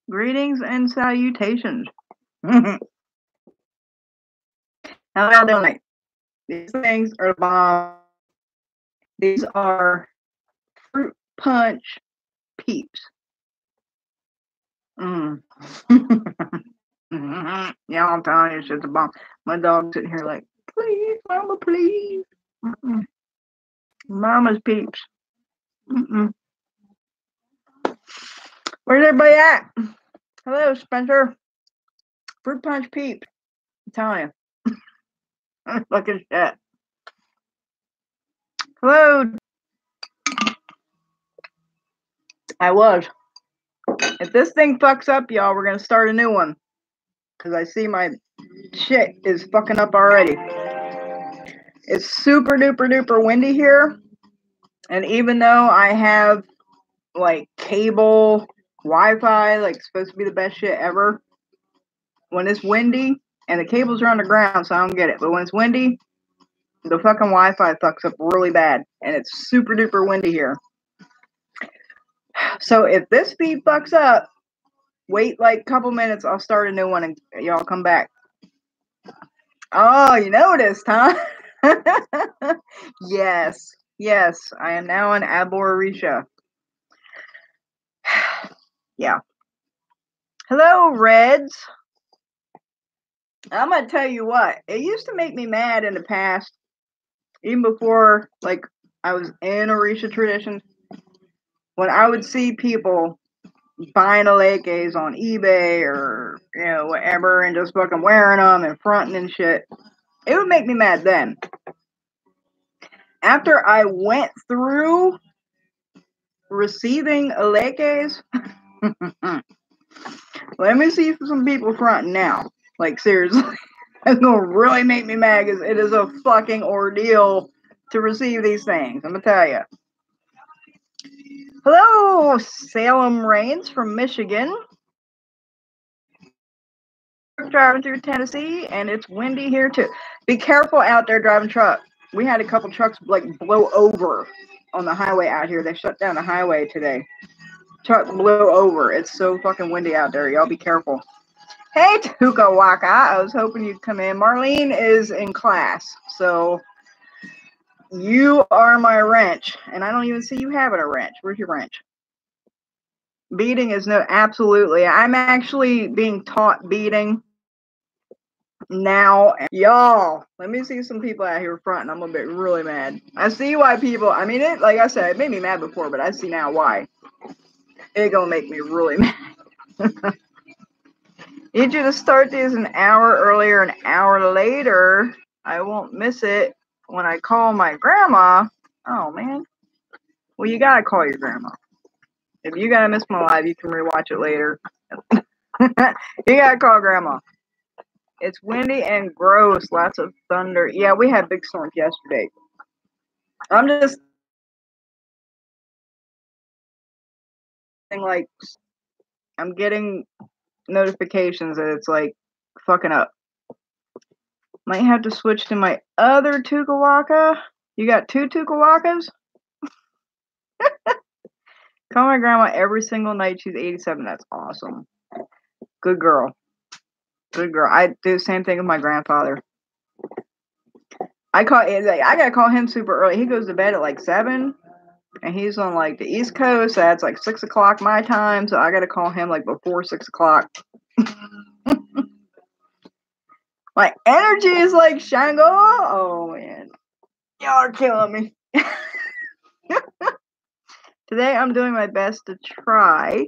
Greetings and salutations. How y'all doing? These things are bomb. These are fruit punch peeps. Mm. Yeah, I'm telling you, shit's a bomb. My dog's sitting here like, please, mama, please. Mm-mm. Mama's peeps. Mm-mm. Where's everybody at? Hello, Spencer. Fruit punch peeps. I'm telling you. Fucking shit. Hello. I was. If this thing fucks up, y'all, we're gonna start a new one. Because I see my shit is fucking up already. It's super duper duper windy here. And even though I have like cable Wi-Fi, like supposed to be the best shit ever, when it's windy, and the cables are underground, so I don't get it. But when it's windy, the fucking Wi-Fi fucks up really bad. And it's super duper windy here. So if this feed fucks up, wait like a couple minutes, I'll start a new one and y'all come back. Oh, you noticed, huh? Yes. Yes, I am now in Aborisha. Yeah. Hello, Reds. I'm gonna tell you what, it used to make me mad in the past, even before like I was in Orisha traditions, when I would see people buying a lekes on eBay or whatever and just fucking wearing them and fronting and shit. It would make me mad then. After I went through receiving a lekes, let me see some people fronting now. Like, seriously. It's going to really make me mad because it is a fucking ordeal to receive these things. I'm going to tell you. Hello, Salem Rains from Michigan. Driving through Tennessee, and it's windy here too. Be careful out there driving truck. We had a couple trucks like blow over on the highway out here. They shut down the highway today. Truck blew over. It's so fucking windy out there. Y'all be careful. Hey, Tuka Waka. I was hoping you'd come in. Marlene is in class, so you are my wrench, and I don't even see you having a wrench. Where's your wrench? Beading is no, absolutely. I'm actually being taught beading now. Y'all, let me see some people out here front, and I'm gonna be really mad. I see why people, I mean, it, like I said, it made me mad before, but I see now why. It gonna make me really mad. Need you to start these an hour earlier, an hour later. I won't miss it when I call my grandma. Oh, man. Well, you gotta call your grandma. If you gotta miss my live, you can rewatch it later. You gotta call grandma. It's windy and gross. Lots of thunder. Yeah, we had big storms yesterday. I'm just like, I'm getting notifications that it's like fucking up. Might have to switch to my other Tukawaka. You got two Tukawakas? Call my grandma every single night. She's 87. That's awesome. Good girl. Good girl. I do the same thing with my grandfather. I gotta call him super early. He goes to bed at like 7, and he's on like the East Coast. So that's like 6 o'clock my time. So I gotta call him like before 6 o'clock. My energy is like Shango. Oh man, y'all are killing me. Today I'm doing my best to try.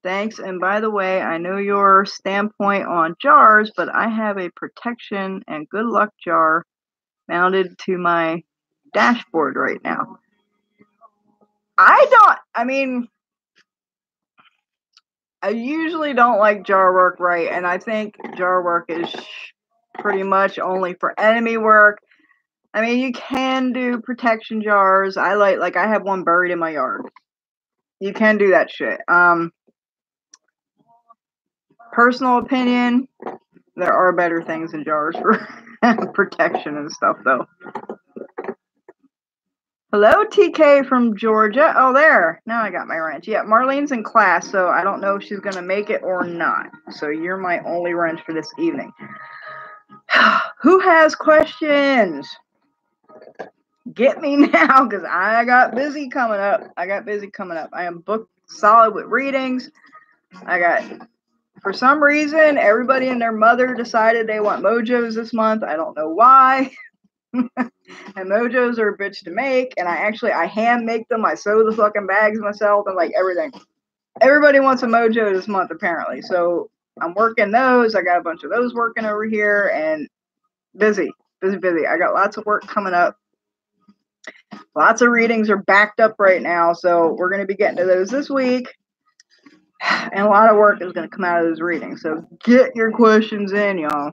Thanks. And by the way, I know your standpoint on jars, but I have a protection and good luck jar mounted to my dashboard right now. I usually don't like jar work, right? And I think jar work is pretty much only for enemy work. I mean, you can do protection jars. I have one buried in my yard. You can do that shit. Personal opinion, there are better things in jars for protection and stuff, though. Hello, TK from Georgia. Oh, there. Now I got my wrench. Yeah, Marlene's in class, so I don't know if she's going to make it or not. So you're my only wrench for this evening. Who has questions? Get me now, because I got busy coming up. I am booked solid with readings. For some reason, everybody and their mother decided they want mojos this month. I don't know why. And mojos are a bitch to make, and I hand make them. I sew the fucking bags myself and like everything. Everybody wants a mojo this month apparently, so I'm working those. I got a bunch of those working over here, and busy. I got lots of work coming up. Lots of readings are backed up right now, so we're going to be getting to those this week, and a lot of work is going to come out of those readings. So get your questions in, y'all.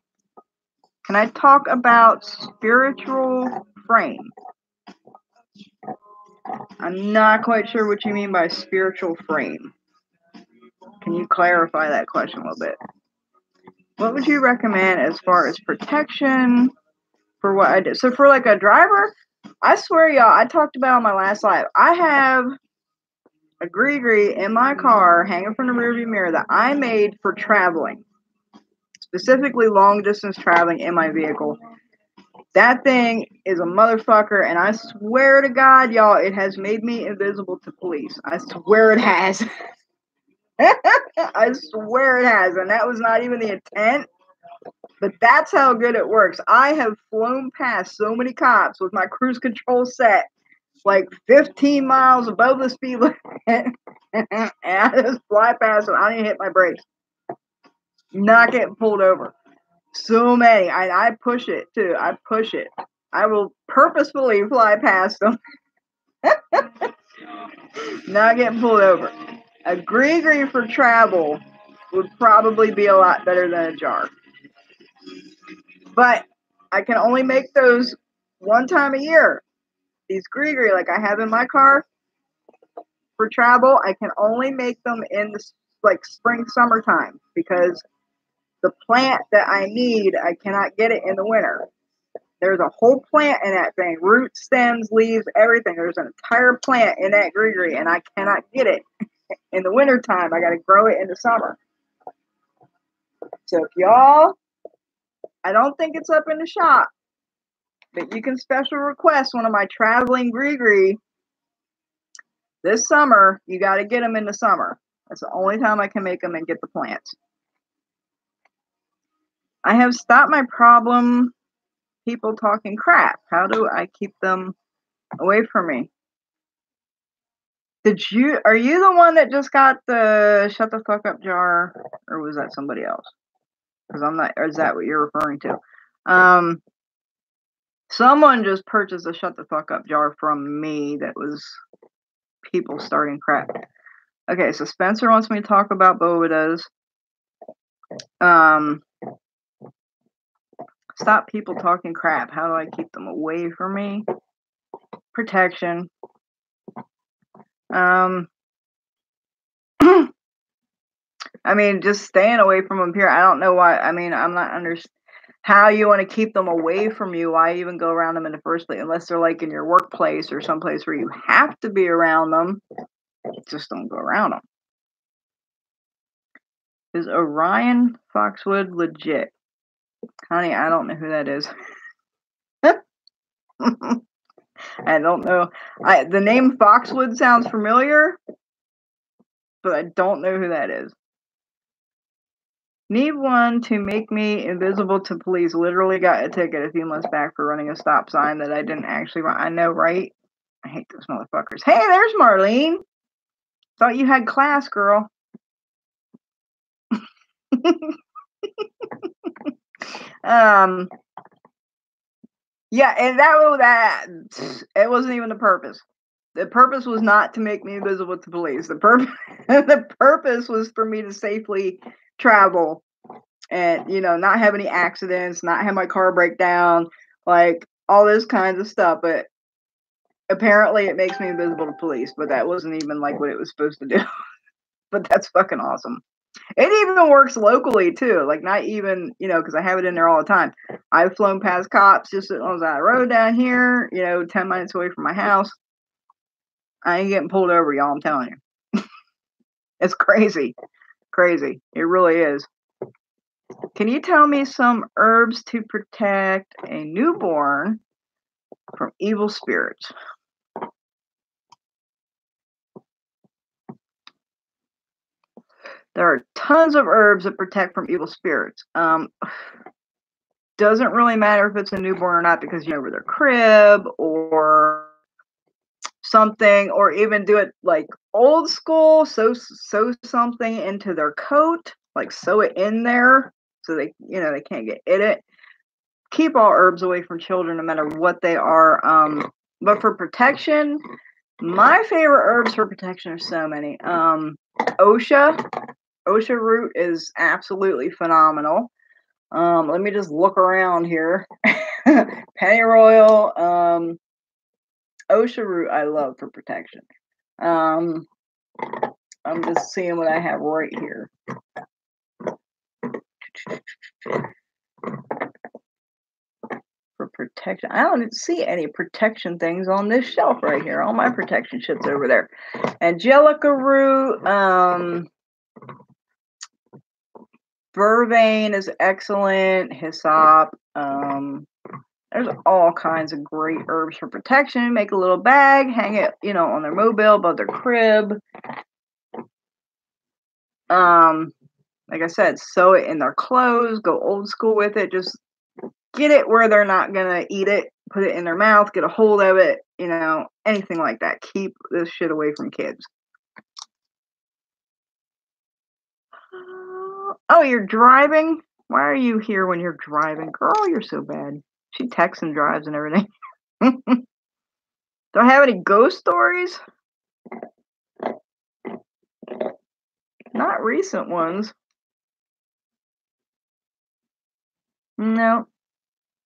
Can I talk about spiritual frame? I'm not quite sure what you mean by spiritual frame. Can you clarify that question a little bit? What would you recommend as far as protection for what I did? So for like a driver, I swear y'all, I talked about on my last live, I have a gree in my car hanging from the rearview mirror that I made for traveling. Specifically long distance traveling in my vehicle. That thing is a motherfucker, and I swear to God, y'all, it has made me invisible to police. I swear it has. I swear it has, and that was not even the intent, but that's how good it works. I have flown past so many cops with my cruise control set, like 15 miles above the speed limit, and I just fly past and I didn't hit my brakes. Not getting pulled over. So many. I push it too. I push it. I will purposefully fly past them. Not getting pulled over. A gree for travel would probably be a lot better than a jar. But I can only make those one time a year. These gree like I have in my car for travel, I can only make them in the like spring, summertime, because the plant that I need, I cannot get it in the winter. There's a whole plant in that thing. Roots, stems, leaves, everything. There's an entire plant in that gree and I cannot get it in the wintertime. I got to grow it in the summer. So if y'all, I don't think it's up in the shop, but you can special request one of my traveling gree this summer. You got to get them in the summer. That's the only time I can make them and get the plants. I have stopped my problem. People talking crap. How do I keep them away from me? Are you the one that just got the shut the fuck up jar, or was that somebody else? Because I'm not, or is that what you're referring to? Someone just purchased a shut the fuck up jar from me that was people starting crap. Okay, so Spencer wants me to talk about Bovidas. Stop people talking crap. How do I keep them away from me? Protection. I mean, just staying away from them here. I don't know why. I mean, I'm not understanding how you want to keep them away from you. Why even go around them in the first place? Unless they're like in your workplace or someplace where you have to be around them. Just don't go around them. Is Orion Foxwood legit? Honey, I don't know who that is. I don't know. The name Foxwood sounds familiar, but I don't know who that is. Need one to make me invisible to police. Literally got a ticket a few months back for running a stop sign that I didn't actually run. I know, right? I hate those motherfuckers. Hey, there's Marlene. Thought you had class, girl. Yeah, and that it wasn't even the purpose. The purpose was not to make me invisible to police. The purpose was for me to safely travel and, not have any accidents, not have my car break down, like all this kinds of stuff. But apparently it makes me invisible to police, but that wasn't even like what it was supposed to do. But that's fucking awesome. It even works locally too. Like not even, because I have it in there all the time. I've flown past cops just on the road down here, 10 minutes away from my house. I ain't getting pulled over, y'all. I'm telling you. It's crazy. Crazy. It really is. Can you tell me some herbs to protect a newborn from evil spirits? There are tons of herbs that protect from evil spirits. Doesn't really matter if it's a newborn or not, because you know, over their crib or something, or even do it like old school, sew something into their coat, like sew it in there so they, you know, they can't get in it. Keep all herbs away from children no matter what they are. But for protection, my favorite herbs for protection are so many. Osha root is absolutely phenomenal. Let me just look around here. Pennyroyal, Osha root I love for protection. I'm just seeing what I have right here. For protection, I don't see any protection things on this shelf right here. All my protection shit's over there. Angelica root, vervain is excellent. Hyssop, there's all kinds of great herbs for protection. Make a little bag, hang it, you know, on their mobile, above their crib. Like I said, sew it in their clothes. Go old school with it. Just get it where they're not gonna eat it. Put it in their mouth. Get a hold of it. You know, anything like that. Keep this shit away from kids. Oh, you're driving? Why are you here when you're driving? Girl, you're so bad. She texts and drives and everything. Do I have any ghost stories? Not recent ones. No.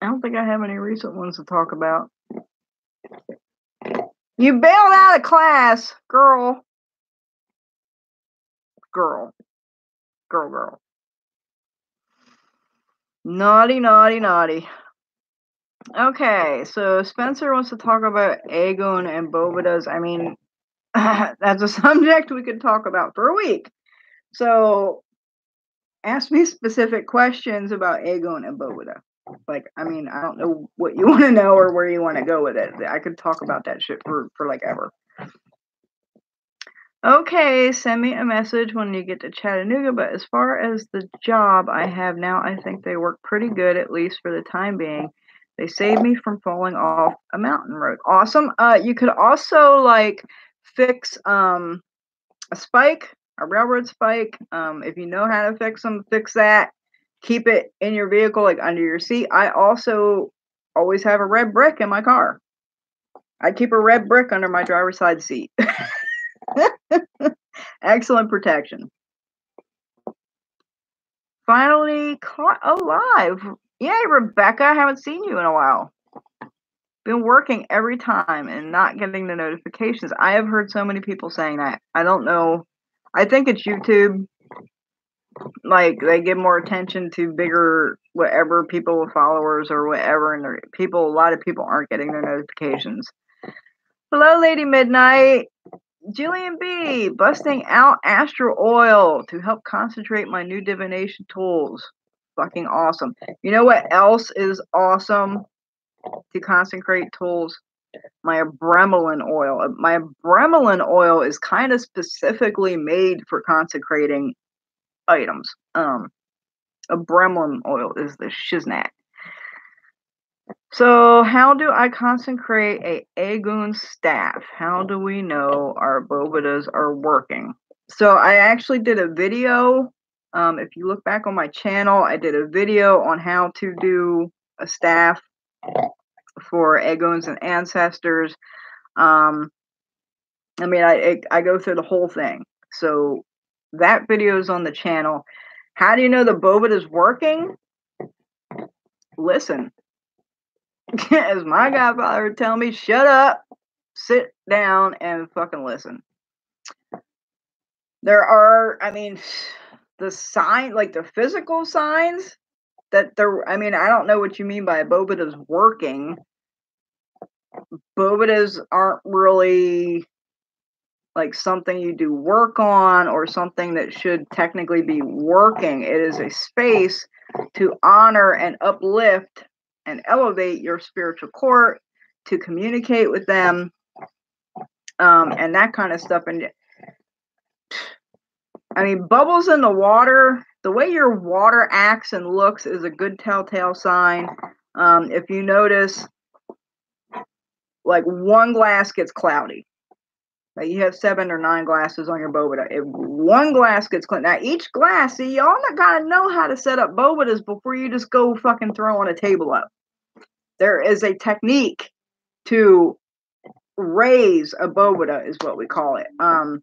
I don't think I have any recent ones to talk about. You bailed out of class, girl. Girl. Naughty, naughty, naughty. Okay, so Spencer wants to talk about Aegon and Bovedas. I mean, that's a subject we could talk about for a week. So, ask me specific questions about Aegon and Boveda. Like, I mean, I don't know what you want to know or where you want to go with it. I could talk about that shit for like ever. Okay, send me a message when you get to Chattanooga, but as far as the job I have now, I think they work pretty good, at least for the time being. They saved me from falling off a mountain road. Awesome. You could also, like, fix a spike, a railroad spike. If you know how to fix them, fix that. Keep it in your vehicle, like under your seat. I also always have a red brick in my car. I keep a red brick under my driver's side seat. Excellent protection. Finally caught alive. Yay, Rebecca. I haven't seen you in a while. Been working every time and not getting the notifications. I have heard so many people saying that. I don't know. I think it's YouTube. Like, they give more attention to bigger whatever people with followers or whatever, and a lot of people aren't getting their notifications. Hello, Lady Midnight. Julian B, busting out astral oil to help concentrate my new divination tools. Fucking awesome. You know what else is awesome to consecrate tools? My Bremelin oil. My Bremelin oil is kind of specifically made for consecrating items. A Bremelin oil is the shiznat. So, how do I consecrate a Aegon staff? How do we know our Bovedas are working? So, I actually did a video. If you look back on my channel, I did a video on how to do a staff for Aegons and ancestors. I mean, I go through the whole thing. So, that video is on the channel. How do you know the Boveda is working? Listen. As my godfather would tell me, shut up, sit down, and fucking listen. There are, I mean, the sign, like the physical signs that they're, I mean, I don't know what you mean by Boveda's working. Bovedas aren't really like something you do work on or something that should technically be working. It is a space to honor and uplift and elevate your spiritual court, to communicate with them, and that kind of stuff. And I mean, bubbles in the water, the way your water acts and looks is a good telltale sign. If you notice, like one glass gets cloudy. Like you have 7 or 9 glasses on your Bovida. If one glass gets clean, now each glass, see, y'all not gotta know how to set up Bovidas before you just go fucking throwing a table up. There is a technique to raise a Bovida, is what we call it. And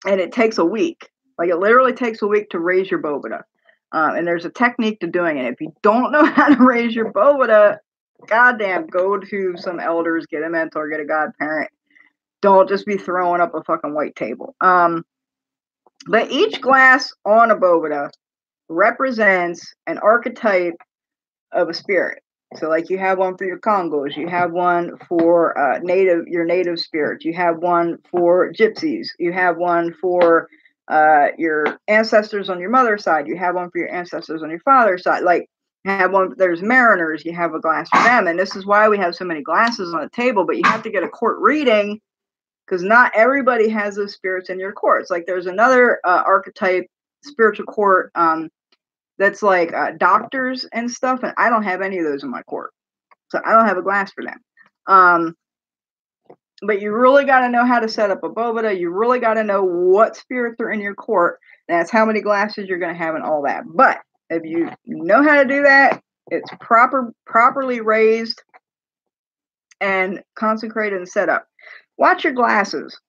it takes a week. Like it literally takes a week to raise your Bovida. And there's a technique to doing it. If you don't know how to raise your Bovida, goddamn, go to some elders, get a mentor, get a godparent. Don't just be throwing up a fucking white table. But each glass on a Bovida represents an archetype of a spirit. So like you have one for your Congos, you have one for your native spirits, you have one for gypsies, you have one for your ancestors on your mother's side, you have one for your ancestors on your father's side. Like you have one, there's mariners, you have a glass for them. And this is why we have so many glasses on the table, but you have to get a court reading because not everybody has those spirits in your courts. Like there's another archetype spiritual court that's like doctors and stuff, and I don't have any of those in my court, so I don't have a glass for them. But you really got to know how to set up a Bovida. You really got to know what spirits are in your court. That's how many glasses you're going to have and all that. But if you know how to do that, it's properly raised and consecrated and set up. Watch your glasses.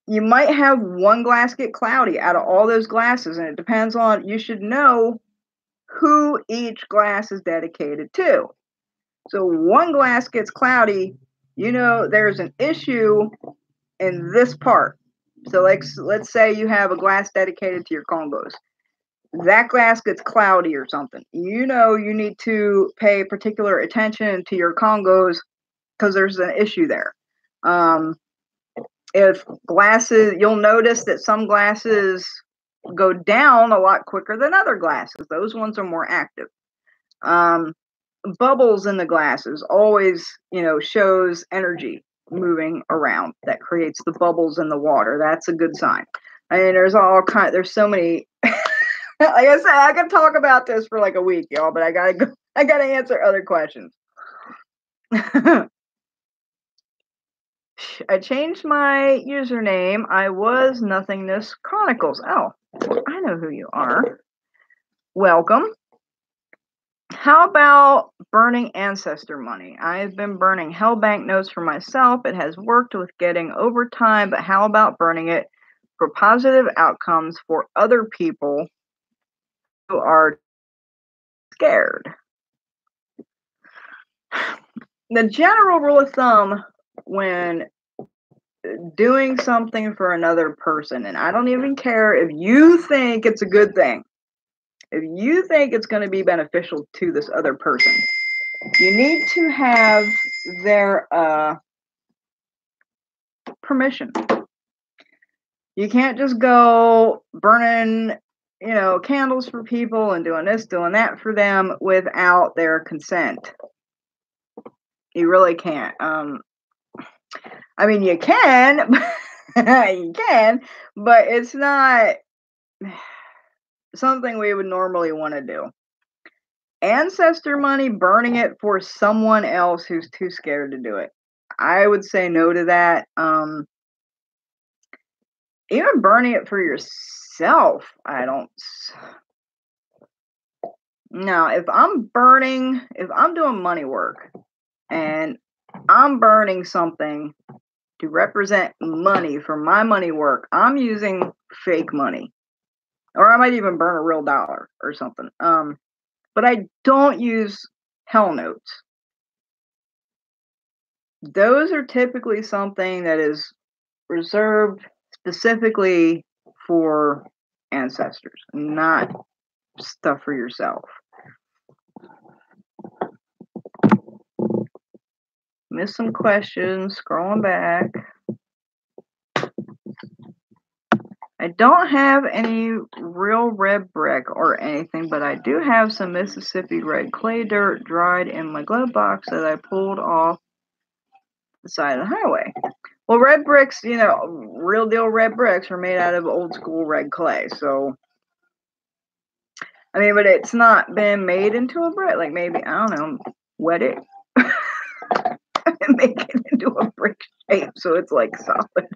You might have one glass get cloudy out of all those glasses, and it depends on, you should know who each glass is dedicated to. So one glass gets cloudy, you know there's an issue in this part. So like, let's say you have a glass dedicated to your Congos. That glass gets cloudy or something. You know you need to pay particular attention to your Congos because there's an issue there. If glasses, you'll notice that some glasses go down a lot quicker than other glasses. Those ones are more active. Bubbles in the glasses always, shows energy moving around. That creates the bubbles in the water. That's a good sign. I mean, there's so many. Like I said, I could talk about this for like a week, y'all, but I gotta answer other questions. I changed my username. I was Nothingness Chronicles. Oh, I know who you are. Welcome. How about burning ancestor money? I've been burning hell bank notes for myself. It has worked with getting overtime, but how about burning it for positive outcomes for other people who are scared? The general rule of thumb when doing something for another person, and I don't even care if you think it's a good thing, if you think it's going to be beneficial to this other person, you need to have their permission. You can't just go burning, candles for people and doing this, doing that for them without their consent. You really can't. I mean, you can, but it's not something we would normally want to do. Ancestor money, burning it for someone else who's too scared to do it. I would say no to that. Even burning it for yourself, Now, if I'm doing money work and I'm burning something to represent money for my money work, I'm using fake money. Or I might even burn a real dollar or something. But I don't use hell notes. Those are typically something that is reserved specifically for ancestors, not stuff for yourself. Missed some questions, scrolling back. I don't have any real red brick or anything, but I do have some Mississippi red clay dirt dried in my glove box that I pulled off the side of the highway. Well, red bricks, you know, real deal red bricks are made out of old school red clay. So, I mean, but it's not been made into a brick. Like maybe, I don't know, wet it and make it into a brick shape so it's like solid.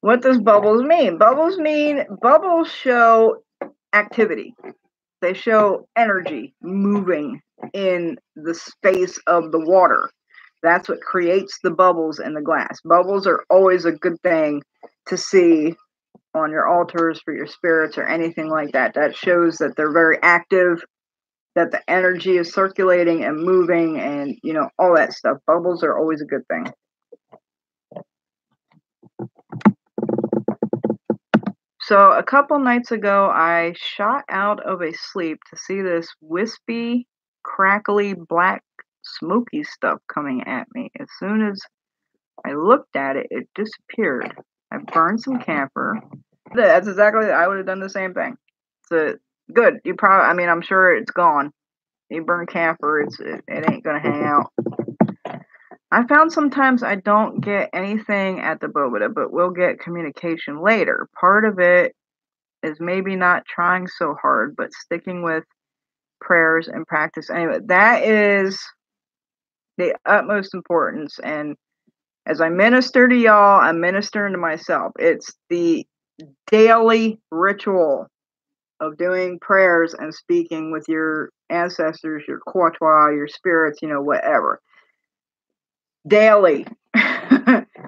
What does bubbles mean? Bubbles show activity. They show energy moving in the space of the water. That's what creates the bubbles in the glass. Bubbles are always a good thing to see on your altars for your spirits or anything like that. That shows that they're very active, that the energy is circulating and moving and, you know, all that stuff. Bubbles are always a good thing. So a couple nights ago, I shot out of a sleep to see this wispy, crackly, black, smoky stuff coming at me. As soon as I looked at it, it disappeared. I burned some camphor. That's exactly, I would have done the same thing. So good. You probably, I mean, I'm sure it's gone. You burn camphor, it ain't gonna hang out. I found sometimes I don't get anything at the Boveda, but we'll get communication later. Part of it is maybe not trying so hard, but sticking with prayers and practice. Anyway, that is the utmost importance. And as I minister to y'all, I'm ministering to myself. It's the daily ritual of doing prayers and speaking with your ancestors, your Quatuor, your spirits, you know, whatever. Daily.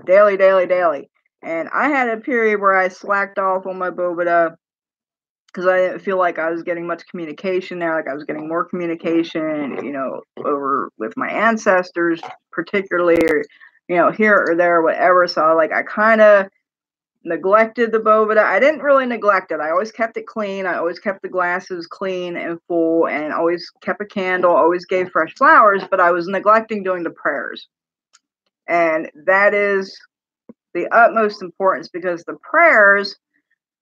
daily. And I had a period where I slacked off on my Boveda because I didn't feel like I was getting much communication there. Like I was getting more communication, you know, over with my ancestors, particularly, or, you know, here or there, whatever. So like I kind of neglected the Boveda. I didn't really neglect it. I always kept it clean. I always kept the glasses clean and full and always kept a candle, always gave fresh flowers, but I was neglecting doing the prayers. And that is the utmost importance because the prayers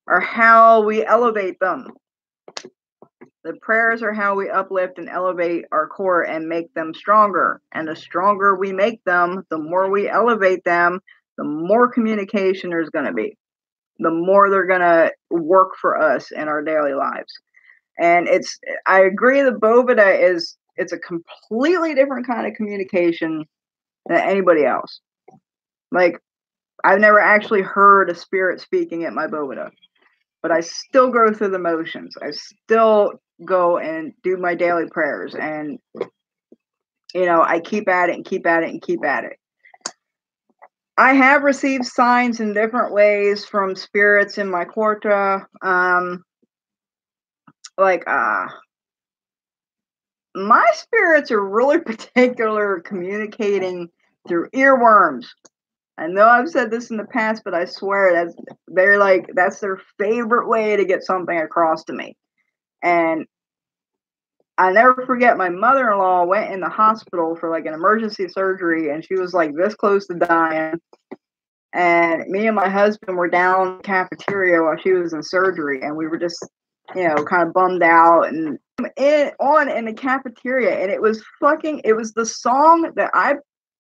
are how we elevate them. The prayers are how we uplift and elevate our core and make them stronger. And the stronger we make them, the more we elevate them, the more communication there's going to be. The more they're going to work for us in our daily lives. And I agree the Boveda it's a completely different kind of communication than anybody else. Like, I've never actually heard a spirit speaking at my Boveda, but I still go through the motions. I still go and do my daily prayers, and you know, I keep at it and keep at it and keep at it. I have received signs in different ways from spirits in my quarta. My spirits are really particular communicating through earworms. I know I've said this in the past, but I swear that's their favorite way to get something across to me. And I never forget my mother-in-law went in the hospital for like an emergency surgery, and she was like this close to dying. And me and my husband were down in the cafeteria while she was in surgery, and we were just, you know, kind of bummed out and in the cafeteria, and it was the song that I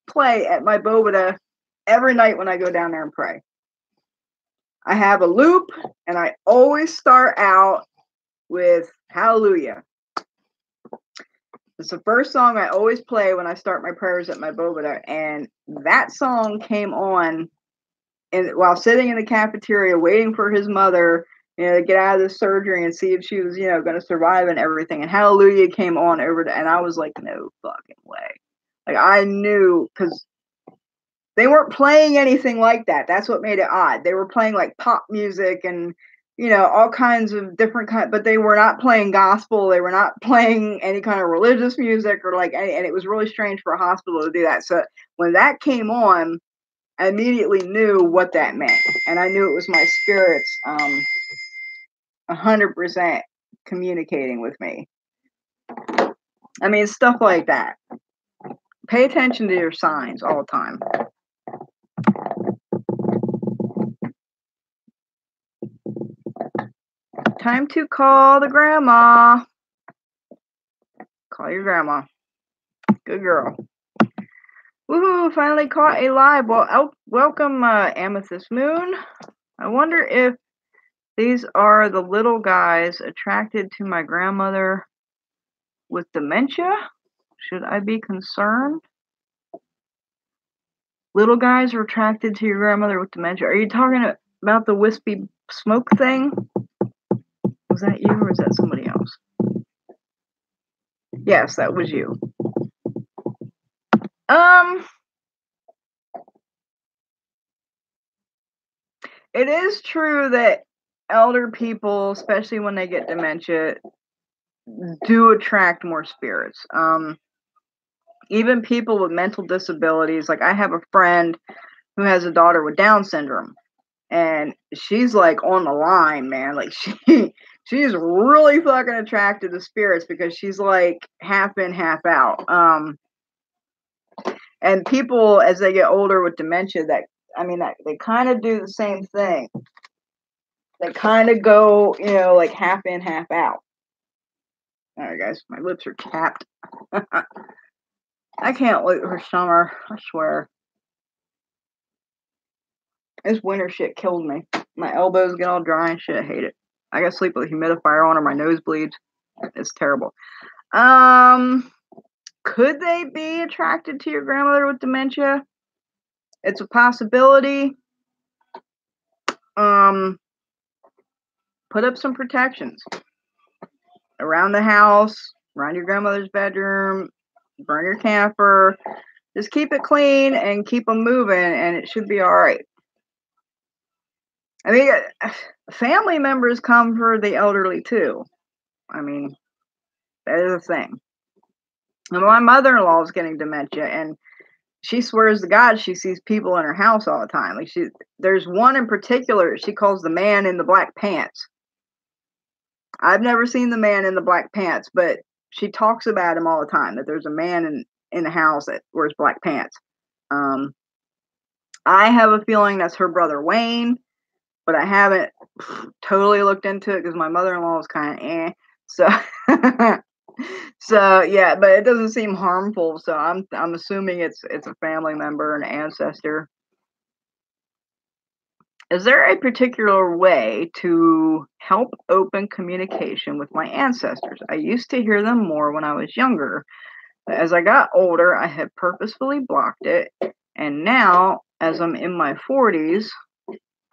play at my Boveda every night when I go down there and pray. I have a loop, and I always start out with Hallelujah. It's the first song I always play when I start my prayers at my Boveda, and that song came on while sitting in the cafeteria waiting for his mother, you know, to get out of the surgery and see if she was, you know, going to survive and everything. And Hallelujah came on and I was like, no fucking way. Like I knew, because they weren't playing anything like that. That's what made it odd. They were playing like pop music and, you know, all kinds of different but they were not playing gospel. They were not playing any kind of religious music or like, and it was really strange for a hospital to do that. So when that came on, I immediately knew what that meant. And I knew it was my spirits 100% communicating with me. I mean, stuff like that. Pay attention to your signs all the time. Time to call the grandma. Call your grandma. Good girl. Woohoo, finally caught a live. Well, welcome, Amethyst Moon. I wonder if these are the little guys attracted to my grandmother with dementia. Should I be concerned? Little guys are attracted to your grandmother with dementia. Are you talking about the wispy smoke thing? Was that you or is that somebody else? Yes, that was you. It is true that elder people, especially when they get dementia, do attract more spirits. Even people with mental disabilities, like I have a friend who has a daughter with Down syndrome, and she's like on the line, man. Like she's really fucking attracted to spirits because she's like half in, half out. And people as they get older with dementia, that they kind of do the same thing. They kind of go, like half in, half out. All right, guys, my lips are chapped. I can't wait for summer, I swear. This winter shit killed me. My elbows get all dry and shit. I hate it. I gotta sleep with a humidifier on or my nose bleeds. It's terrible. Could they be attracted to your grandmother with dementia? It's a possibility. Put up some protections around the house, around your grandmother's bedroom, burn your camphor. Just keep it clean and keep them moving, and it should be all right. I mean, family members come for the elderly too. I mean, that is a thing. And my mother-in-law is getting dementia, and she swears to God she sees people in her house all the time. Like there's one in particular she calls the man in the black pants. I've never seen the man in the black pants, but she talks about him all the time, that there's a man in the house that wears black pants. I have a feeling that's her brother Wayne, but I haven't totally looked into it because my mother-in-law is kind of So, so yeah, but it doesn't seem harmful. So I'm assuming it's a family member, an ancestor. Is there a particular way to help open communication with my ancestors? I used to hear them more when I was younger. As I got older, I have purposefully blocked it. And now, as I'm in my 40s,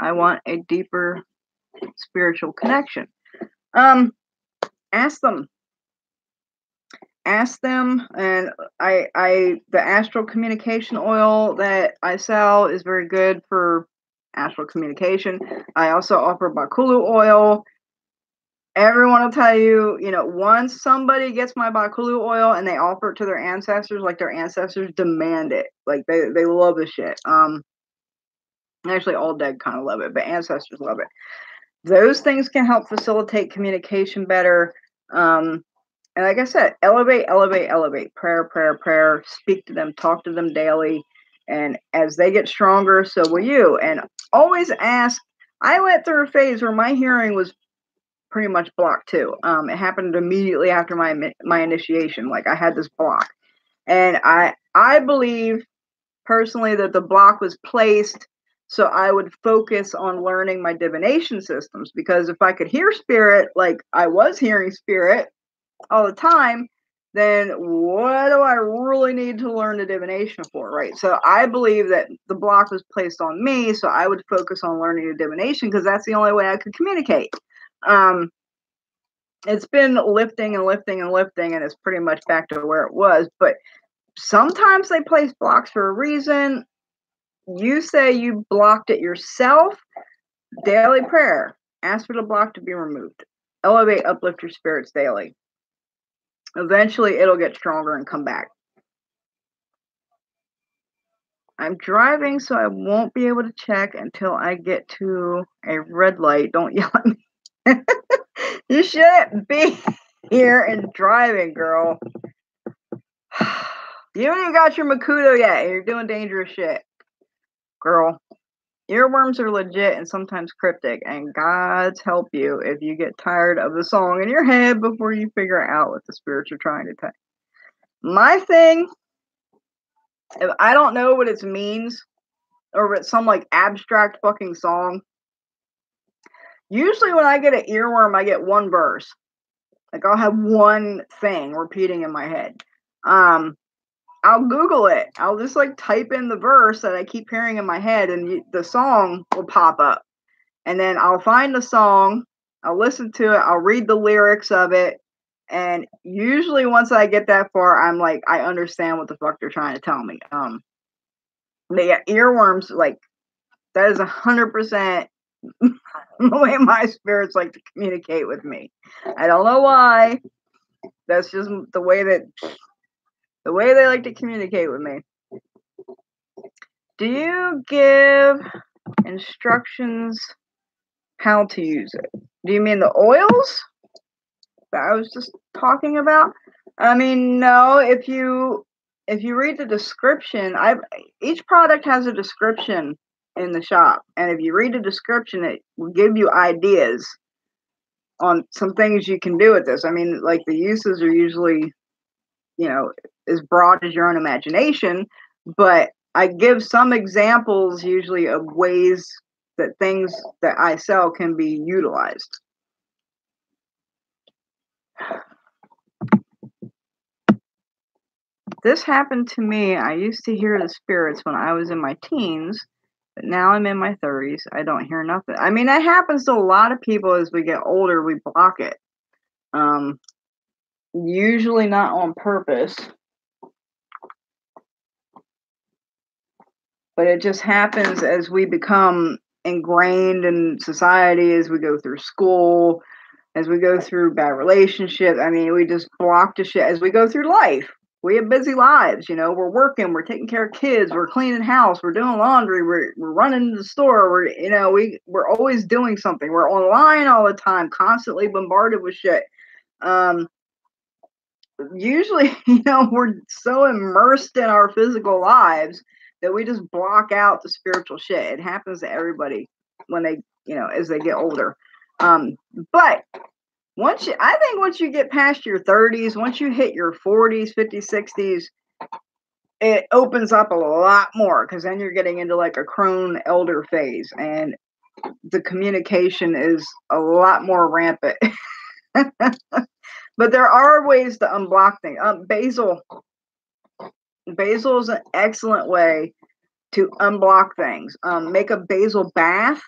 I want a deeper spiritual connection. Ask them. Ask them, and the astral communication oil that I sell is very good for astral communication. I also offer bakulu oil. Everyone will tell you, once somebody gets my bakulu oil and they offer it to their ancestors, like their ancestors demand it. Like they love the shit. Actually all dead kind of love it, but ancestors love it. Those things can help facilitate communication better. And like I said, elevate. Prayer. Speak to them, talk to them daily. And as they get stronger, so will you. And always ask. I went through a phase where my hearing was pretty much blocked too. It happened immediately after my initiation. Like I had this block. And I believe personally that the block was placed so I would focus on learning my divination systems, because if I could hear spirit like I was hearing spirit all the time, then what do I really need to learn the divination for, right? So I believe that the block was placed on me so I would focus on learning the divination because that's the only way I could communicate. It's been lifting and it's pretty much back to where it was, but sometimes they place blocks for a reason. You say you blocked it yourself. Daily prayer. Ask for the block to be removed. Elevate, uplift your spirits daily. Eventually, it'll get stronger and come back. I'm driving, so I won't be able to check until I get to a red light. Don't yell at me. You shouldn't be here and driving, girl. You ain't got your Makuto yet, and you're doing dangerous shit. Girl. Earworms are legit and sometimes cryptic, and God's help you if you get tired of the song in your head before you figure out what the spirits are trying to tell you. My thing, if I don't know what it means, or if it's some like abstract fucking song, usually when I get an earworm, I get one verse. Like I'll have one thing repeating in my head. I'll Google it. I'll just like type in the verse that I keep hearing in my head, and the song will pop up. And then I'll find the song, I'll listen to it, I'll read the lyrics of it, and usually once I get that far, I'm like, I understand what the fuck they're trying to tell me. But yeah, earworms, like that is 100% the way my spirits like to communicate with me. I don't know why. That's just the way they like to communicate with me. Do you give instructions how to use it? Do you mean the oils that I was just talking about? I mean, no. If you read the description, each product has a description in the shop, and if you read the description, it will give you ideas on some things you can do with this. I mean, like the uses are usually, as broad as your own imagination, but I give some examples usually of ways that things that I sell can be utilized. This happened to me. I used to hear the spirits when I was in my teens, but now I'm in my 30s. I don't hear nothing. I mean, that happens to a lot of people as we get older. We block it. Usually not on purpose, but it just happens as we become ingrained in society, as we go through school, as we go through bad relationships. I mean, we just block the shit as we go through life. We have busy lives, we're working, we're taking care of kids, we're cleaning house, we're doing laundry, we're running to the store, we're always doing something. We're online all the time, constantly bombarded with shit. Usually, we're so immersed in our physical lives that we just block out the spiritual shit. It happens to everybody when they, as they get older. But once you get past your 30s, once you hit your 40s, 50s, 60s, it opens up a lot more, because then you're getting into like a crone elder phase, and the communication is a lot more rampant. But there are ways to unblock things. Basil is an excellent way to unblock things. Make a basil bath.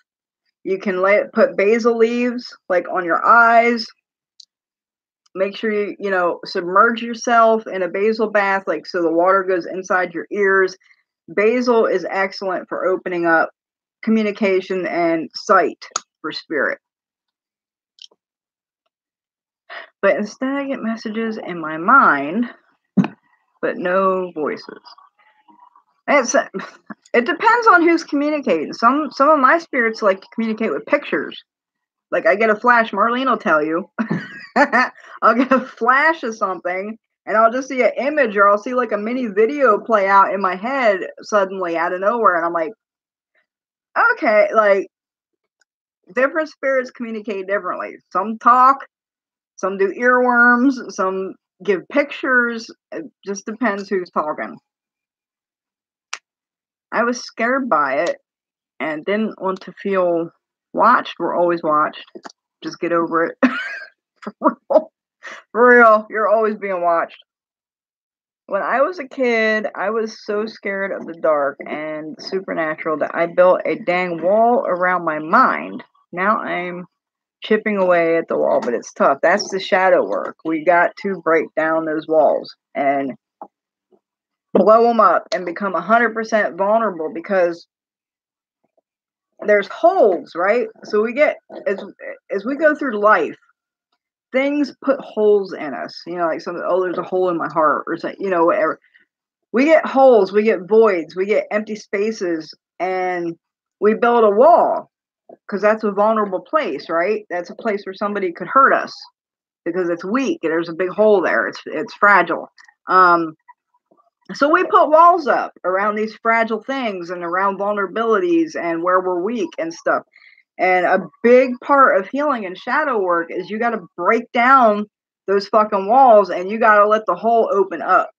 You can put basil leaves like on your eyes. Make sure you submerge yourself in a basil bath, like so the water goes inside your ears. Basil is excellent for opening up communication and sight for spirit. But instead I get messages in my mind, but no voices. It depends on who's communicating. Some of my spirits like to communicate with pictures. Like I get a flash, Marlene will tell you. I'll get a flash of something, and I'll just see an image, or I'll see like a mini video play out in my head suddenly out of nowhere, and I'm like, okay, like different spirits communicate differently. Some talk, some do earworms, some give pictures. It just depends who's talking. I was scared by it and didn't want to feel watched. We're always watched. Just get over it. For real, you're always being watched. When I was a kid, I was so scared of the dark and the supernatural that I built a dang wall around my mind. Now I'm chipping away at the wall, but it's tough. That's the shadow work. We got to break down those walls and blow them up and become 100% vulnerable, because there's holes, right? So we get, as we go through life, things put holes in us, like there's a hole in my heart, or something, whatever. We get holes, we get voids, we get empty spaces, and we build a wall, because that's a vulnerable place, right? That's a place where somebody could hurt us because it's weak and there's a big hole there. It's fragile. So we put walls up around these fragile things and around vulnerabilities and where we're weak and stuff. And a big part of healing and shadow work is you got to break down those fucking walls and you got to let the hole open up.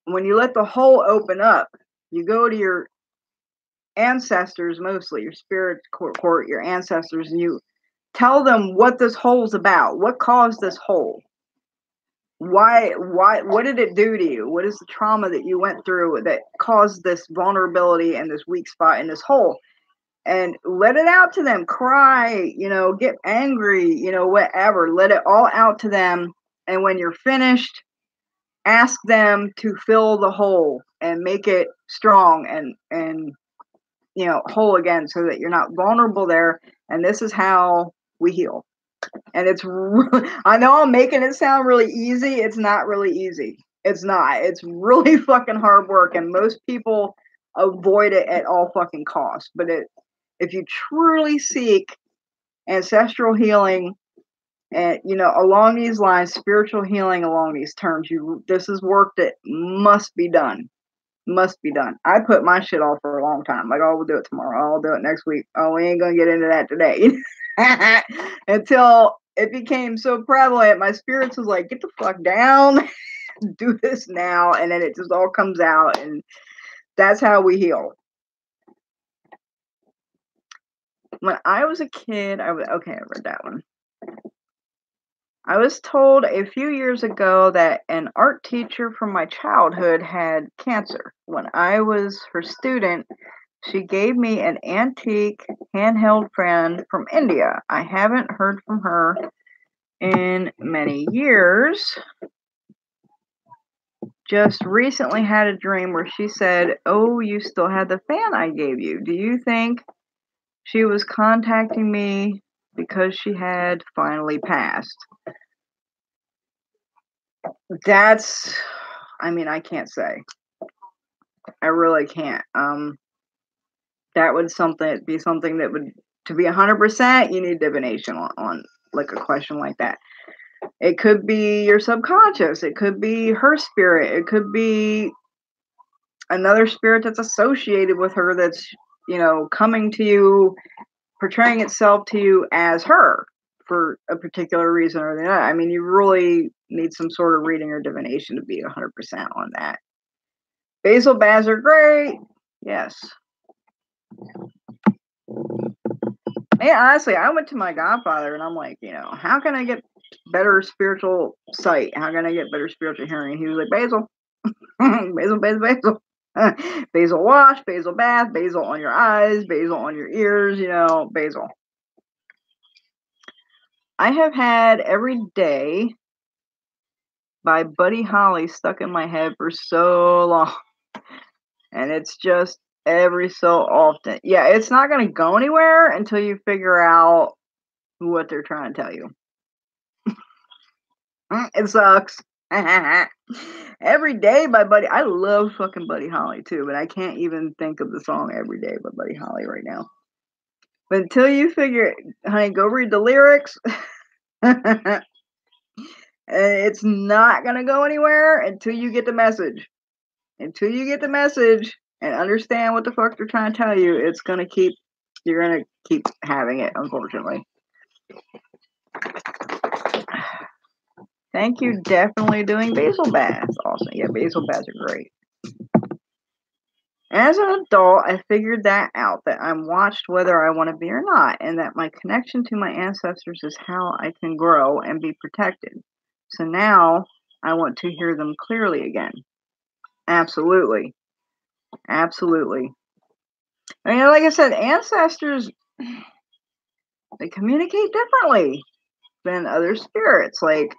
When you let the hole open up, you go to your ancestors, mostly your spirit court, your ancestors, and you tell them what this hole's about. What caused this hole? Why, what did it do to you? What is the trauma that you went through that caused this vulnerability and this weak spot in this hole? And let it out to them. Cry, get angry, whatever. Let it all out to them. And when you're finished, ask them to fill the hole and make it strong and whole again, so that you're not vulnerable there. And this is how we heal. And it's I know I'm making it sound really easy. It's not really easy. It's not. It's really fucking hard work, and most people avoid it at all fucking costs. But if you truly seek ancestral healing and along these lines, spiritual healing along these terms, this is work that must be done. Must be done. I put my shit off for a long time. Like, oh, we'll do it tomorrow. I'll do it next week. Oh, we ain't gonna get into that today. Until it became so prevalent, my spirits was like, get the fuck down, do this now, and then it just all comes out, and that's how we heal. When I was a kid, I read that one. I was told a few years ago that an art teacher from my childhood had cancer. When I was her student, she gave me an antique handheld fan from India. I haven't heard from her in many years. Just recently had a dream where she said, "Oh, you still had the fan I gave you. Do you think she was contacting me because she had finally passed?" I can't say. I really can't. That would be something that would, to be 100%, you need divination on like a question like that. It could be your subconscious. It could be her spirit. It could be another spirit that's associated with her that's, coming to you, portraying itself to you as her for a particular reason or the other. You really need some sort of reading or divination to be 100% on that. Basil baths are great. Yes. Yeah, honestly, I went to my godfather and I'm like, how can I get better spiritual sight? How can I get better spiritual hearing? He was like, basil. Basil. Basil wash, basil bath, basil on your eyes, basil on your ears, basil. I have had Every Day by Buddy Holly stuck in my head for so long. And it's just every so often. Yeah, it's not going to go anywhere until you figure out what they're trying to tell you. It sucks. Every Day by Buddy. I love fucking Buddy Holly too, but I can't even think of the song Every Day by Buddy Holly right now. But until you figure, honey, go read the lyrics. It's not going to go anywhere until you get the message. Until you get the message and understand what the fuck they're trying to tell you, you're going to keep having it, unfortunately. Thank you. Definitely doing basil baths. Awesome. Yeah, basil baths are great. As an adult, I figured that out, that I'm watched whether I want to be or not, and that my connection to my ancestors is how I can grow and be protected. So now I want to hear them clearly again. Absolutely. Absolutely. Like I said, ancestors, they communicate differently than other spirits. Like,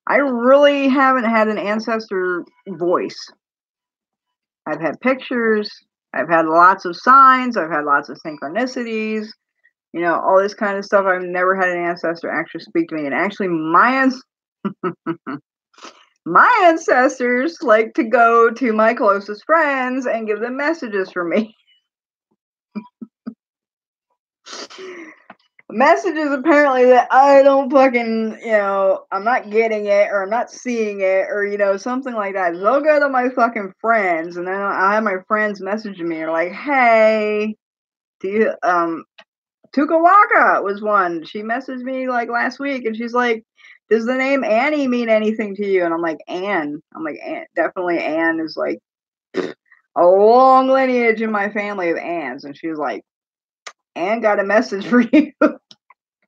I really haven't had an ancestor voice. I've had pictures. I've had lots of signs. I've had lots of synchronicities. All this kind of stuff. I've never had an ancestor actually speak to me. And actually, my ancestors like to go to my closest friends and give them messages from me. messages apparently that I don't fucking, I'm not getting it or I'm not seeing it or, something like that. They'll go to my fucking friends and then I'll have my friends messaging me or like, hey, do you, Tukawaka was one. She messaged me like last week and she's like, does the name Annie mean anything to you? And I'm like, Anne. I'm like, Anne, definitely Anne is like a long lineage in my family of Annes. And she was like, Anne got a message for you.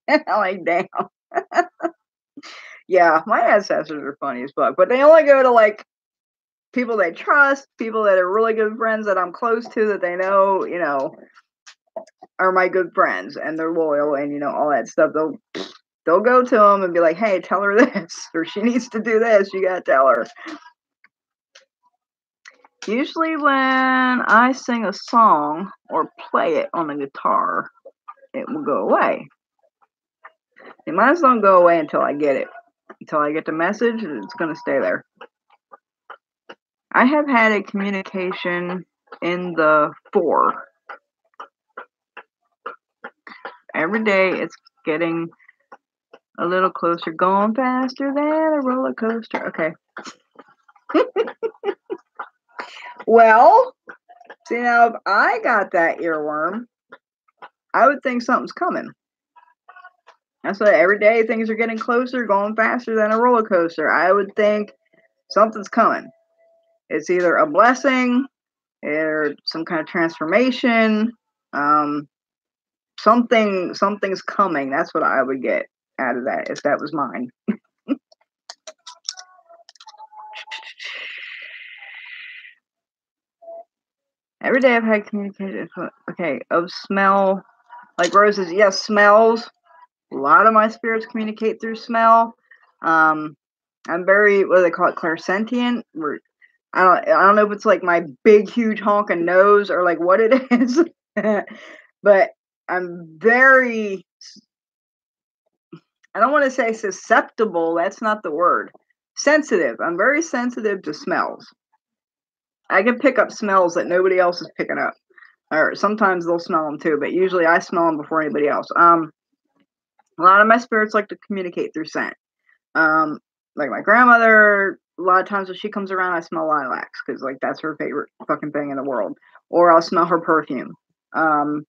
And I'm like, damn. Yeah, my ancestors are funny as fuck. But they only go to like people they trust, people that are really good friends that I'm close to that they know, are my good friends and they're loyal and all that stuff. They'll go to them and be like, hey, tell her this, or she needs to do this, you gotta tell her. Usually when I sing a song or play it on the guitar, it will go away. It might as well go away until I get it. Until I get the message, it's gonna stay there. I have had a communication in the 4. Every day it's getting a little closer, going faster than a roller coaster. Okay. Well, see now if I got that earworm, I would think something's coming. That's why every day things are getting closer, going faster than a roller coaster. I would think something's coming. It's either a blessing or some kind of transformation. Something's coming. That's what I would get out of that if that was mine. Every day I've had communication. Okay, of smell, like roses. Yes, smells. A lot of my spirits communicate through smell. I'm very, what do they call it, clairsentient. I don't know if it's like my big, huge honking nose or like what it is, but I'm very, I don't want to say susceptible. That's not the word. Sensitive. I'm very sensitive to smells. I can pick up smells that nobody else is picking up. Or sometimes they'll smell them too, but usually I smell them before anybody else. A lot of my spirits like to communicate through scent. Like my grandmother, a lot of times when she comes around, I smell lilacs because like that's her favorite fucking thing in the world. Or I'll smell her perfume. I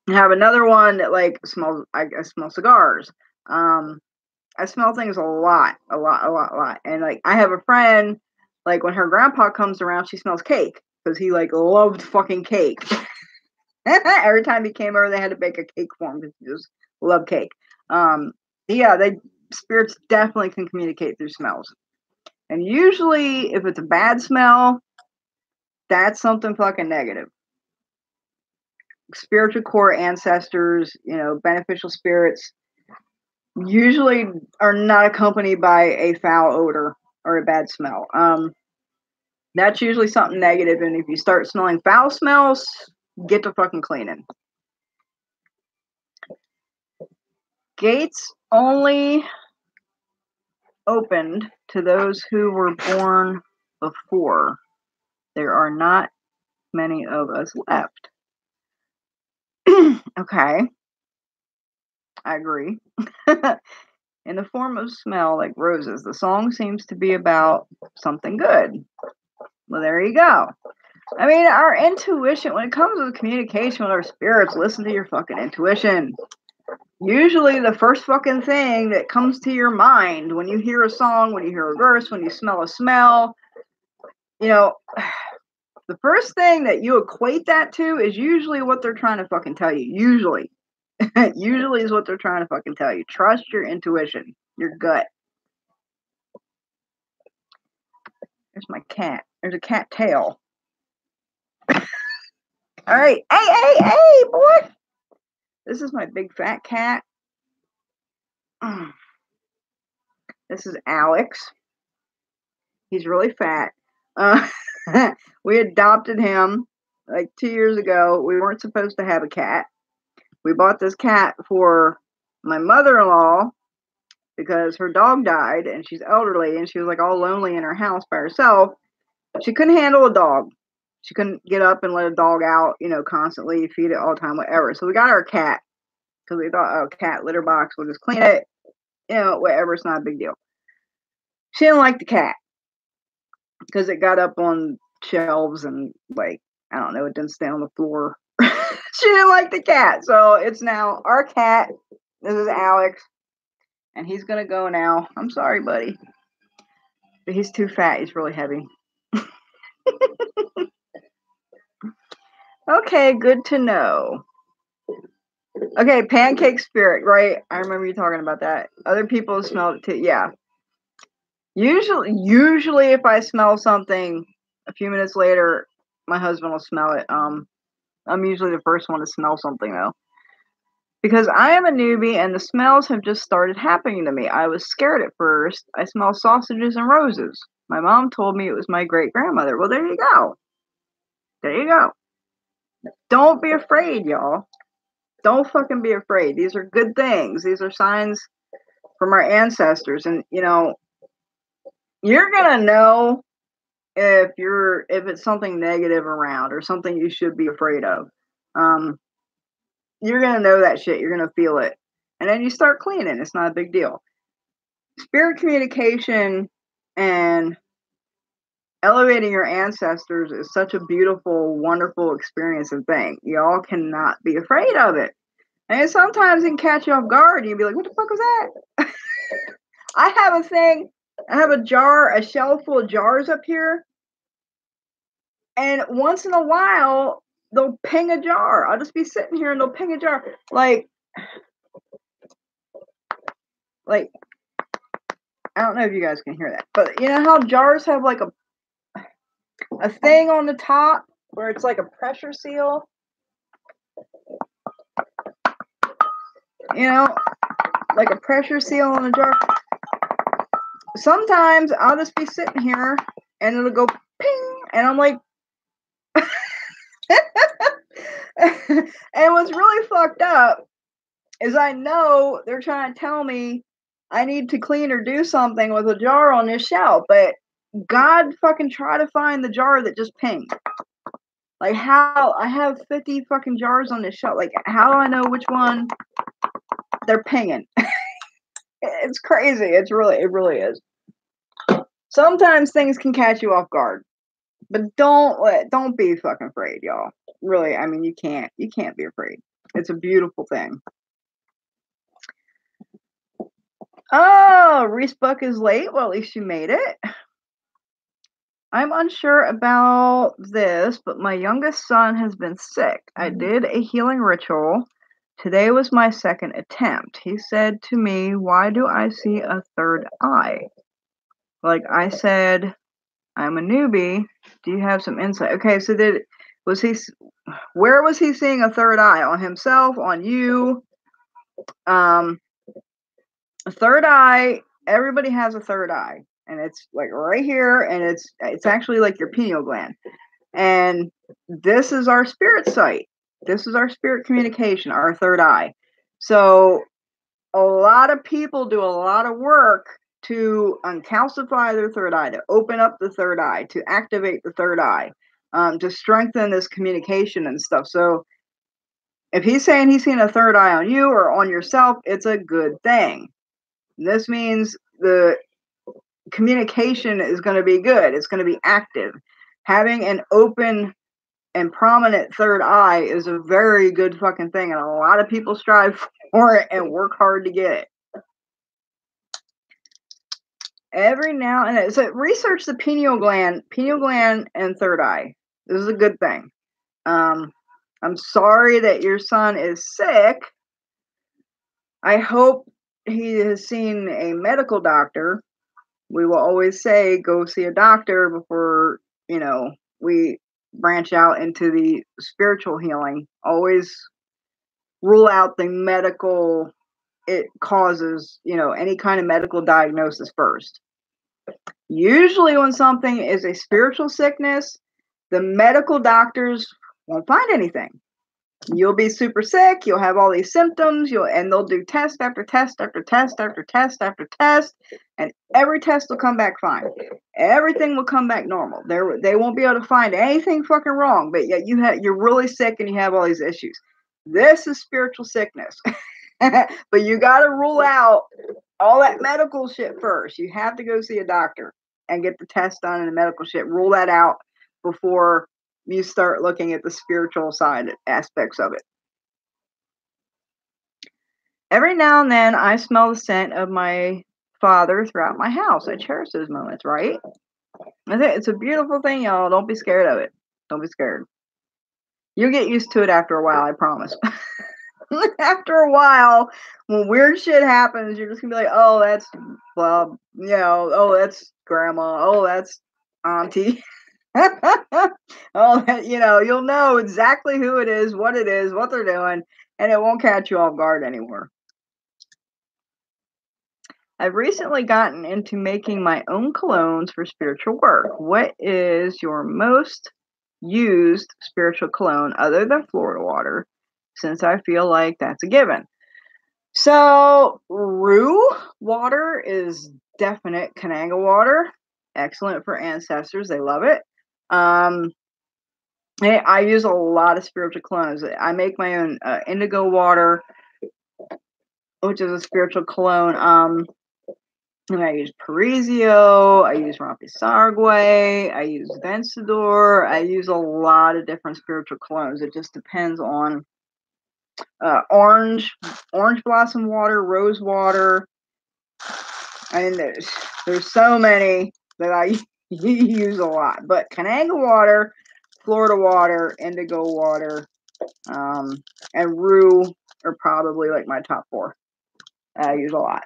have another one that like smells. I smell cigars. I smell things a lot. And like I have a friend, like when her grandpa comes around, she smells cake because he like loved fucking cake. Every time he came over, they had to bake a cake for him because he just loved cake. Yeah, spirits definitely can communicate through smells. And usually, if it's a bad smell, that's something fucking negative. Spiritual core ancestors, beneficial spirits, usually are not accompanied by a foul odor or a bad smell. That's usually something negative, and if you start smelling foul smells, get to fucking cleaning. Gates only opened to those who were born before. There are not many of us left. Okay. I agree. In the form of smell like roses, the song seems to be about something good. Well, there you go. I mean, our intuition, when it comes to communication with our spirits, listen to your fucking intuition. Usually the first fucking thing that comes to your mind when you hear a song, when you hear a verse, when you smell a smell, the first thing that you equate that to is usually what they're trying to fucking tell you. Usually. Usually is what they're trying to fucking tell you. Trust your intuition, your gut. There's my cat. There's a cat tail. All right. Hey, boy. This is my big fat cat. This is Alex. He's really fat. We adopted him like 2 years ago. We weren't supposed to have a cat. We bought this cat for my mother-in-law because her dog died and she's elderly and she was like all lonely in her house by herself. She couldn't handle a dog. She couldn't get up and let a dog out, constantly, feed it all the time, whatever. So we got her a cat because we thought, oh, cat litter box, we'll just clean it. You know, whatever, it's not a big deal. She didn't like the cat because it got up on shelves and, like, I don't know, it didn't stay on the floor. She didn't like the cat. So it's now our cat. This is Alex. And he's going to go now. I'm sorry, buddy. But he's too fat. He's really heavy. Okay, good to know. Okay, pancake spirit, right? I remember you talking about that. Other people have smelled it too. Yeah. Usually if I smell something a few minutes later, my husband will smell it. I'm usually the first one to smell something though. Because I am a newbie and the smells have just started happening to me. I was scared at first. I smell sausages and roses. My mom told me it was my great grandmother. Well, there you go. There you go. Don't be afraid, y'all. Don't fucking be afraid. These are good things. These are signs from our ancestors. And, you know, you're going to know if it's something negative around or something you should be afraid of. You're going to know that shit. You're going to feel it. And then you start cleaning. It's not a big deal. Spirit communication and elevating your ancestors is such a beautiful, wonderful experience and thing. Y'all cannot be afraid of it. And sometimes it can catch you off guard. You'll be like, what the fuck was that? I have a thing. I have a shelf full of jars up here. And once in a while, they'll ping a jar. I'll just be sitting here and they'll ping a jar. Like, I don't know if you guys can hear that. But you know how jars have like a thing on the top where it's like a pressure seal? You know, like a pressure seal on a jar. Sometimes I'll just be sitting here and it'll go ping, and I'm like, and what's really fucked up is I know they're trying to tell me I need to clean or do something with a jar on this shelf, but God fucking try to find the jar that just pinged. Like, how? I have 50 fucking jars on this shelf. Like, how do I know which one they're pinging? It's crazy. It really is. Sometimes things can catch you off guard, but don't be fucking afraid, y'all. Really, I mean, you can't be afraid. It's a beautiful thing. Oh, Reese Buck is late. Well, at least you made it. I'm unsure about this, but my youngest son has been sick. I did a healing ritual. Today was my second attempt. He said to me, why do I see a third eye? Like I said, I'm a newbie. Do you have some insight? Okay, so where was he seeing a third eye? On himself? On you? A third eye, everybody has a third eye. And it's like right here, and it's actually like your pineal gland. And this is our spirit sight. This is our spirit communication, our third eye. So a lot of people do a lot of work to uncalcify their third eye, to open up the third eye, to activate the third eye, to strengthen this communication and stuff. So if he's saying he's seen a third eye on you or on yourself, it's a good thing. This means the communication is going to be good. It's going to be active. Having an open and prominent third eye is a very good fucking thing, and a lot of people strive for it and work hard to get it. Every now and then, so research the pineal gland and third eye. This is a good thing. I'm sorry that your son is sick. I hope he has seen a medical doctor. We will always say, go see a doctor before, we branch out into the spiritual healing. Always rule out the medical, it causes, any kind of medical diagnosis first. Usually when something is a spiritual sickness, the medical doctors won't find anything. You'll be super sick. You'll have all these symptoms. And they'll do test after test after test after test after test, and every test will come back fine. Everything will come back normal. They won't be able to find anything fucking wrong. But yet you're really sick and you have all these issues. This is spiritual sickness. But you got to rule out all that medical shit first. You have to go see a doctor and get the test done and the medical shit. Rule that out before you start looking at the spiritual side aspects of it. Every now and then, I smell the scent of my father throughout my house. I cherish those moments, right? I think it's a beautiful thing, y'all. Don't be scared of it. Don't be scared. You'll get used to it after a while, I promise. After a while, when weird shit happens, you're just gonna be like, oh, that's Bob, oh, that's grandma, oh, that's auntie. Oh, you'll know exactly who it is, what they're doing, and it won't catch you off guard anymore. I've recently gotten into making my own colognes for spiritual work. What is your most used spiritual cologne other than Florida water? Since I feel like that's a given. So, rue water is definite Kananga water. Excellent for ancestors. They love it. I use a lot of spiritual colognes. I make my own indigo water, which is a spiritual cologne. And I use Parisio, I use Rompisargue, I use Vencedor, I use a lot of different spiritual colognes. It just depends on orange blossom water, rose water. I mean, there's so many that I use a lot. But Kananga water, Florida water, indigo water, and rue are probably like my top 4. I use a lot.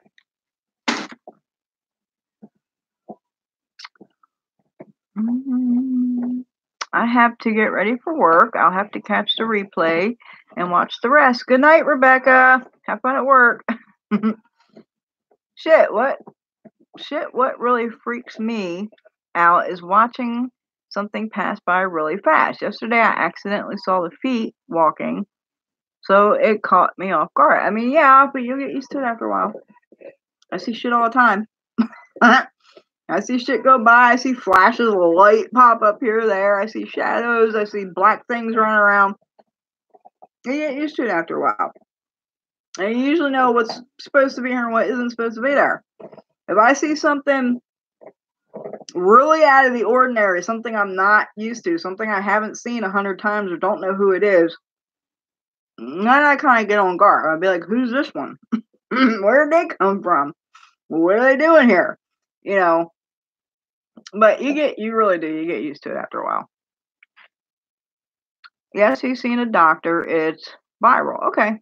I have to get ready for work. I'll have to catch the replay and watch the rest. Good night, Rebecca. Have fun at work. What really freaks me out is watching something pass by really fast. Yesterday, I accidentally saw the feet walking, so it caught me off guard. I mean, yeah, but you'll get used to it after a while. I see shit all the time. I see shit go by. I see flashes of light pop up here or there. I see shadows. I see black things running around. You get used to it after a while. And you usually know what's supposed to be here and what isn't supposed to be there. If I see something really out of the ordinary, something I'm not used to, something I haven't seen 100 times or don't know who it is, then I kind of get on guard. I'll be like, who's this one? Where did they come from? What are they doing here? But you really do. You get used to it after a while. Yes, he's seen a doctor. It's viral. Okay.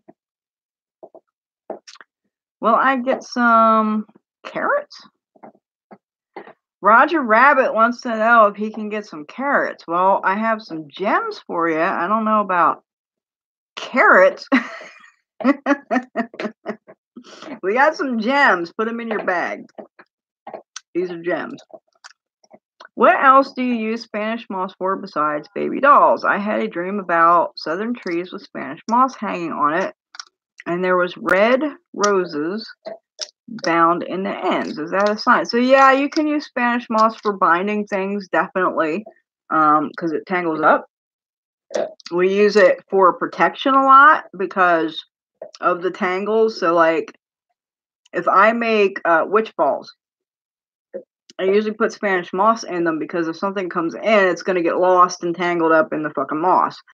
Will I get some carrots? Roger Rabbit wants to know if he can get some carrots. Well, I have some gems for you. I don't know about carrots. We got some gems. Put them in your bag. These are gems. What else do you use Spanish moss for besides baby dolls? I had a dream about southern trees with Spanish moss hanging on it, and there was red roses bound in the ends. Is that a sign? So yeah, you can use Spanish moss for binding things, definitely, because it tangles up. We use it for protection a lot because of the tangles. So like, if I make witch balls, I usually put Spanish moss in them because if something comes in, it's going to get lost and tangled up in the fucking moss.